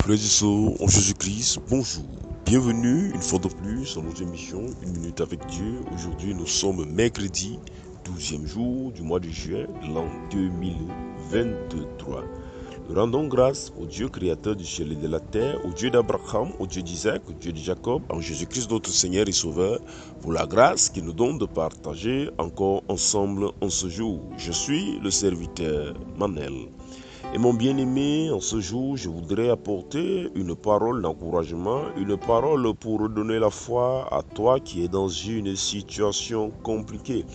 Frères et sœurs en Jésus-Christ, bonjour. Bienvenue une fois de plus dans notre émission Une minute avec Dieu. Aujourd'hui, nous sommes mercredi, 12e jour du mois de juin, l'an 2023. Nous rendons grâce au Dieu créateur du ciel et de la terre, au Dieu d'Abraham, au Dieu d'Isaac, au Dieu de Jacob, en Jésus-Christ notre Seigneur et Sauveur, pour la grâce qu'il nous donne de partager encore ensemble en ce jour. Je suis le serviteur Manel. Et mon bien-aimé, en ce jour, je voudrais apporter une parole d'encouragement, une parole pour redonner la foi à toi qui es dans une situation compliquée,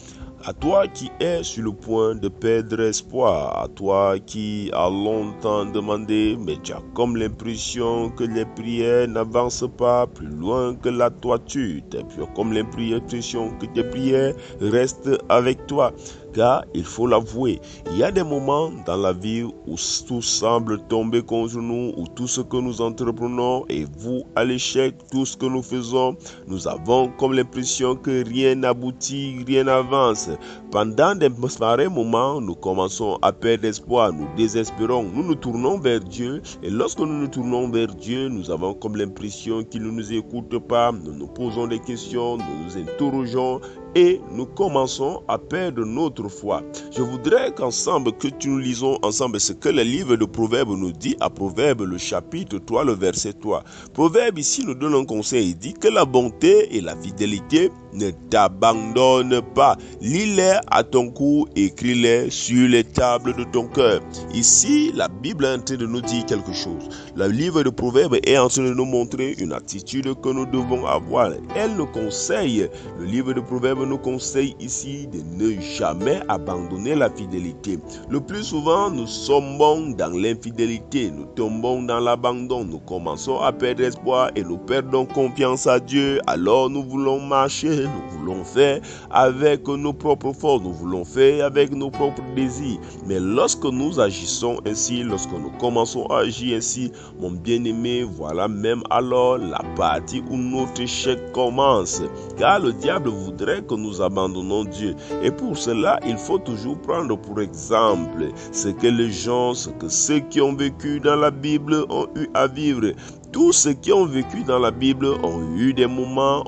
à toi qui es sur le point de perdre espoir, à toi qui a longtemps demandé, mais tu as comme l'impression que les prières n'avancent pas plus loin que la toiture, tu as comme l'impression que tes prières restent avec toi. Car il faut l'avouer, il y a des moments dans la vie où tout semble tomber contre nous, où tout ce que nous entreprenons est voué à l'échec, tout ce que nous faisons, nous avons comme l'impression que rien n'aboutit, rien n'avance. Pendant des pareils moments, nous commençons à perdre espoir, nous désespérons, nous nous tournons vers Dieu, et lorsque nous nous tournons vers Dieu, nous avons comme l'impression qu'il ne nous écoute pas, nous nous posons des questions, nous nous interrogeons, et nous commençons à perdre notre foi. Je voudrais qu'ensemble, que nous lisons ensemble ce que le livre de Proverbes nous dit à Proverbes, le chapitre 3, le verset 3. Proverbes ici nous donne un conseil, il dit que la bonté et la fidélité ne t'abandonnent pas. Lis-les à ton cou, écris-les sur les tables de ton cœur. Ici, la Bible est en train de nous dire quelque chose. Le livre de Proverbes est en train de nous montrer une attitude que nous devons avoir. Elle nous conseille, le livre de Proverbes nous conseille ici de ne jamais abandonner la fidélité. Le plus souvent, nous tombons dans l'infidélité, nous tombons dans l'abandon, nous commençons à perdre espoir et nous perdons confiance à Dieu. Alors nous voulons marcher, nous voulons faire avec nos propres forces, nous voulons faire avec nos propres désirs. Mais lorsque nous agissons ainsi, lorsque nous commençons à agir ainsi, mon bien-aimé, voilà même alors la partie où notre échec commence. Car le diable voudrait que nous abandonnons Dieu. Et pour cela, il faut toujours prendre pour exemple ce que les gens, ce que ceux qui ont vécu dans la Bible ont eu à vivre. Tous ceux qui ont vécu dans la Bible ont eu des moments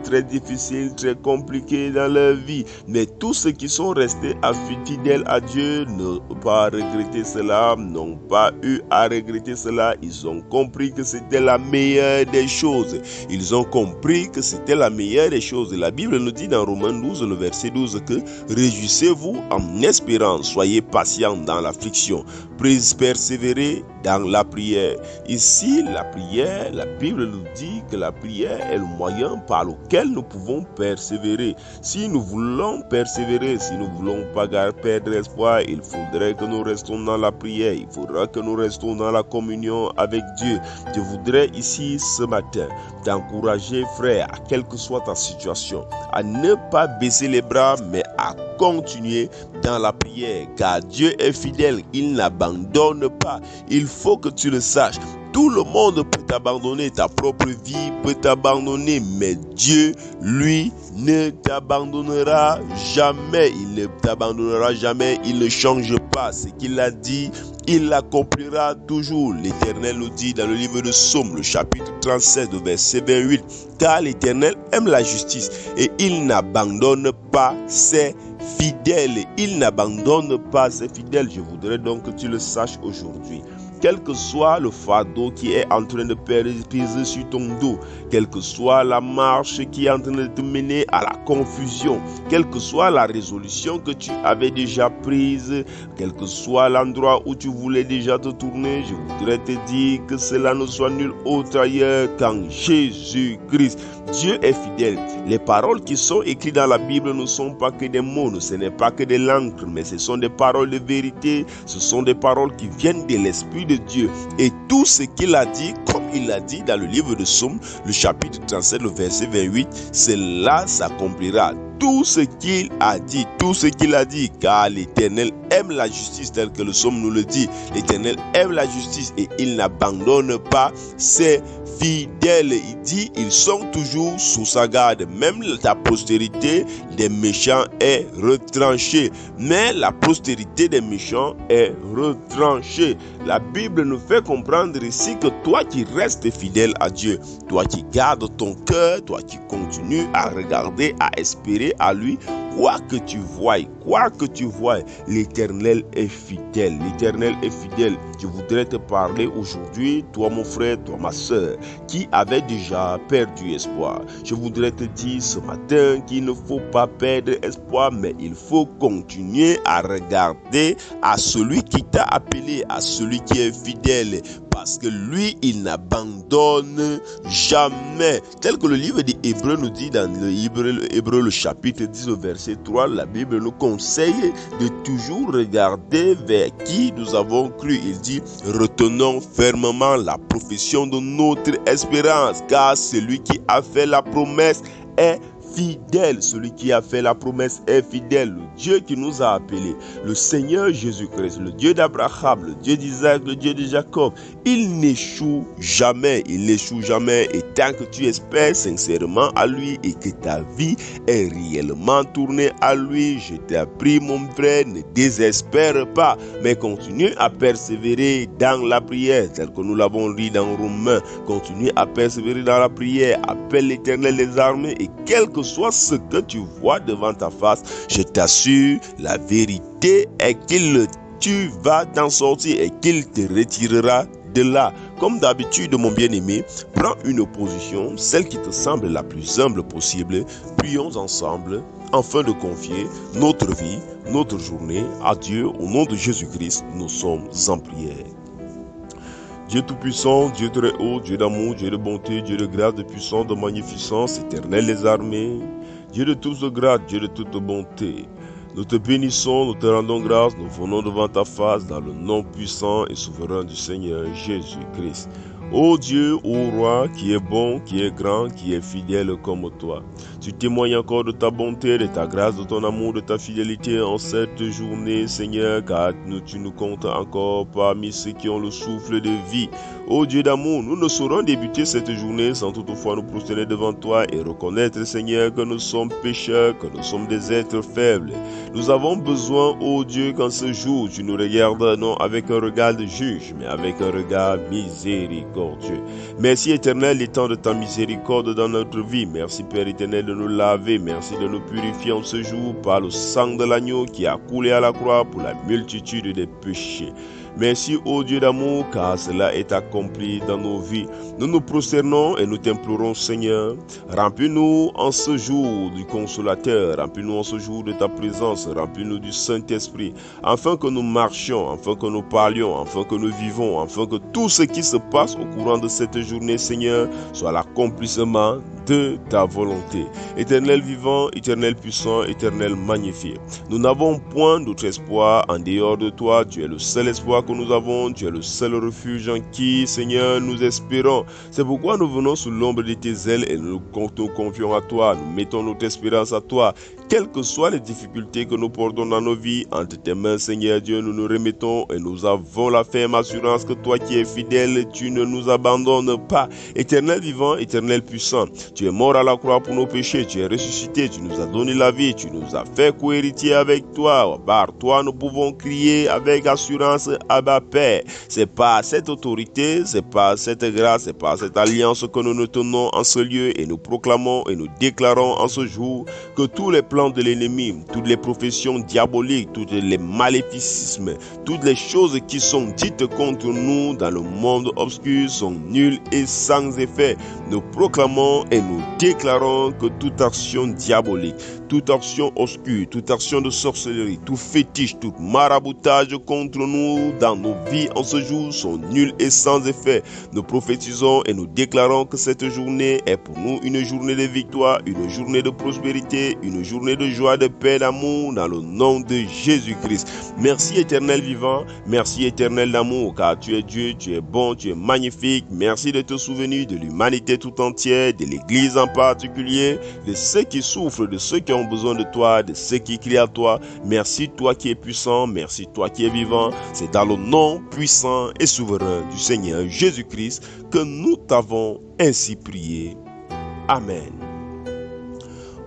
très difficiles, très compliqués dans leur vie. Mais tous ceux qui sont restés fidèles à Dieu n'ont pas regretté cela, n'ont pas eu à regretter cela. Ils ont compris que c'était la meilleure des choses. Ils ont compris que c'était la meilleure des choses. La Bible nous dit dans Romains 12, le verset 12 que réjouissez-vous en espérant, soyez patients dans l'affliction, persévérez dans la prière. Ici, la prière, la Bible nous dit que la prière est le moyen par lequel nous pouvons persévérer. Si nous voulons persévérer, si nous voulons pas perdre espoir, il faudrait que nous restons dans la prière, il faudra que nous restons dans la communion avec Dieu. Je voudrais ici ce matin t'encourager, frère, à quelle que soit ta situation, à ne pas baisser les bras, mais à continuer dans la prière, car Dieu est fidèle, il n'abandonne pas. Il faut que tu le saches. Tout le monde peut t'abandonner, ta propre vie peut t'abandonner, mais Dieu, lui, ne t'abandonnera jamais. Il ne t'abandonnera jamais, il ne change pas. Ce qu'il a dit, il l'accomplira toujours. L'Éternel nous dit dans le livre de Psaume, le chapitre 37, verset 28, car l'Éternel aime la justice et il n'abandonne pas ses fidèles. Il n'abandonne pas ses fidèles. Je voudrais donc que tu le saches aujourd'hui. Quel que soit le fardeau qui est en train de peser sur ton dos, quelle que soit la marche qui est en train de te mener à la confusion, quelle que soit la résolution que tu avais déjà prise, quel que soit l'endroit où tu voulais déjà te tourner, je voudrais te dire que cela ne soit nul autre ailleurs qu'en Jésus-Christ. Dieu est fidèle. Les paroles qui sont écrites dans la Bible ne sont pas que des mots, ce n'est pas que de l'encre, mais ce sont des paroles de vérité, ce sont des paroles qui viennent de l'Esprit de Dieu. Et tout ce qu'il a dit, comme il l'a dit dans le livre de Psaume, le chapitre 37, le verset 28, cela s'accomplira. Tout ce qu'il a dit, car l'Éternel aime la justice, tel que le Psaume nous le dit. L'Éternel aime la justice et il n'abandonne pas ses fidèle. Il dit, ils sont toujours sous sa garde. Même ta postérité des méchants est retranchée. Mais la postérité des méchants est retranchée. La Bible nous fait comprendre ici que toi qui restes fidèle à Dieu, toi qui gardes ton cœur, toi qui continues à regarder, à espérer à lui, quoi que tu voies, l'Éternel est fidèle. L'Éternel est fidèle. Je voudrais te parler aujourd'hui, toi mon frère, toi ma soeur, qui avait déjà perdu espoir. Je voudrais te dire ce matin qu'il ne faut pas perdre espoir, mais il faut continuer à regarder à celui qui t'a appelé, à celui qui est fidèle. Parce que lui, il n'abandonne jamais. Tel que le livre des Hébreux nous dit dans le Hébreux, le chapitre 10, le verset 3, la Bible nous conseille de toujours regarder vers qui nous avons cru. Il dit, retenons fermement la profession de notre espérance, car celui qui a fait la promesse est fidèle. Celui qui a fait la promesse est fidèle. Le Dieu qui nous a appelés, le Seigneur Jésus-Christ, le Dieu d'Abraham, le Dieu d'Isaac, le Dieu de Jacob, il n'échoue jamais. Il n'échoue jamais. Et tant que tu espères sincèrement à lui et que ta vie est réellement tournée à lui, je t'ai pris, mon frère, ne désespère pas, mais continue à persévérer dans la prière, tel que nous l'avons lu dans Romains. Continue à persévérer dans la prière. Appelle l'Éternel des armées et quel que soit ce que tu vois devant ta face, je t'assure, la vérité est tu vas t'en sortir et qu'il te retirera de là. Comme d'habitude, mon bien-aimé, prends une position, celle qui te semble la plus humble possible. Prions ensemble afin de confier notre vie, notre journée à Dieu. Au nom de Jésus-Christ, nous sommes en prière. Dieu tout-puissant, Dieu très haut, Dieu d'amour, Dieu de bonté, Dieu de grâce, de puissance, de magnificence, éternel des armées, Dieu de toute grâce, Dieu de toute bonté. Nous te bénissons, nous te rendons grâce, nous venons devant ta face dans le nom puissant et souverain du Seigneur Jésus-Christ. Ô Dieu, ô Roi, qui est bon, qui est grand, qui est fidèle comme toi. Tu témoignes encore de ta bonté, de ta grâce, de ton amour, de ta fidélité en cette journée, Seigneur, car tu nous comptes encore parmi ceux qui ont le souffle de vie. Ô Dieu d'amour, nous ne saurons débuter cette journée sans toutefois nous prosterner devant toi et reconnaître, Seigneur, que nous sommes pécheurs, que nous sommes des êtres faibles. Nous avons besoin, ô Dieu, qu'en ce jour, tu nous regardes non avec un regard de juge, mais avec un regard miséricordieux. Merci éternel, étant de ta miséricorde dans notre vie. Merci Père éternel de nous laver. Merci de nous purifier en ce jour par le sang de l'agneau qui a coulé à la croix pour la multitude des péchés. Merci ô Dieu d'amour, car cela est accompli dans nos vies. Nous nous prosternons et nous t'implorons, Seigneur, remplis-nous en ce jour du Consolateur, remplis-nous en ce jour de ta présence, remplis-nous du Saint-Esprit, afin que nous marchions, afin que nous parlions, afin que nous vivons, afin que tout ce qui se passe au courant de cette journée, Seigneur, soit l'accomplissement de ta volonté. Éternel vivant, éternel puissant, éternel magnifié. Nous n'avons point d'autre espoir en dehors de toi. Tu es le seul espoir que nous avons. Tu es le seul refuge en qui, Seigneur, nous espérons. C'est pourquoi nous venons sous l'ombre de tes ailes et nous confions à toi. Nous mettons notre espérance à toi. Quelles que soient les difficultés que nous portons dans nos vies, entre tes mains, Seigneur Dieu, nous nous remettons et nous avons la ferme assurance que toi qui es fidèle, tu ne nous abandonnes pas. Éternel vivant, éternel puissant, tu es mort à la croix pour nos péchés, tu es ressuscité, tu nous as donné la vie, tu nous as fait co-héritier avec toi. Par toi, nous pouvons crier avec assurance, Abba Père. C'est par cette autorité, c'est par cette grâce, c'est par cette alliance que nous nous tenons en ce lieu et nous proclamons et nous déclarons en ce jour que tous les plans de l'ennemi, toutes les professions diaboliques, tous les maléficismes, toutes les choses qui sont dites contre nous dans le monde obscur sont nulles et sans effet. Nous proclamons et nous déclarons que toute action diabolique, toute action obscure, toute action de sorcellerie, tout fétiche, tout maraboutage contre nous dans nos vies en ce jour sont nuls et sans effet. Nous prophétisons et nous déclarons que cette journée est pour nous une journée de victoire, une journée de prospérité, une journée de joie, de paix, d'amour dans le nom de Jésus-Christ. Merci éternel vivant, merci éternel d'amour, car tu es Dieu, tu es bon, tu es magnifique. Merci de te souvenir de l'humanité tout entière, de l'Église en particulier, de ceux qui souffrent, de ceux qui ont ont besoin de toi, de ceux qui crient à toi. Merci toi qui es puissant, merci toi qui es vivant. C'est dans le nom puissant et souverain du Seigneur Jésus-Christ que nous t'avons ainsi prié. Amen.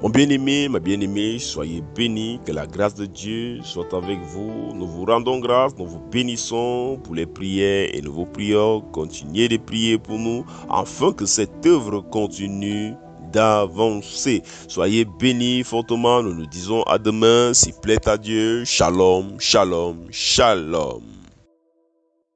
Mon bien-aimé, ma bien-aimée, soyez bénis, que la grâce de Dieu soit avec vous. Nous vous rendons grâce, nous vous bénissons pour les prières et nous vous prions. Continuez de prier pour nous afin que cette œuvre continue d'avancer. Soyez bénis fortement, nous nous disons à demain, s'il plaît à Dieu. Shalom, shalom, shalom.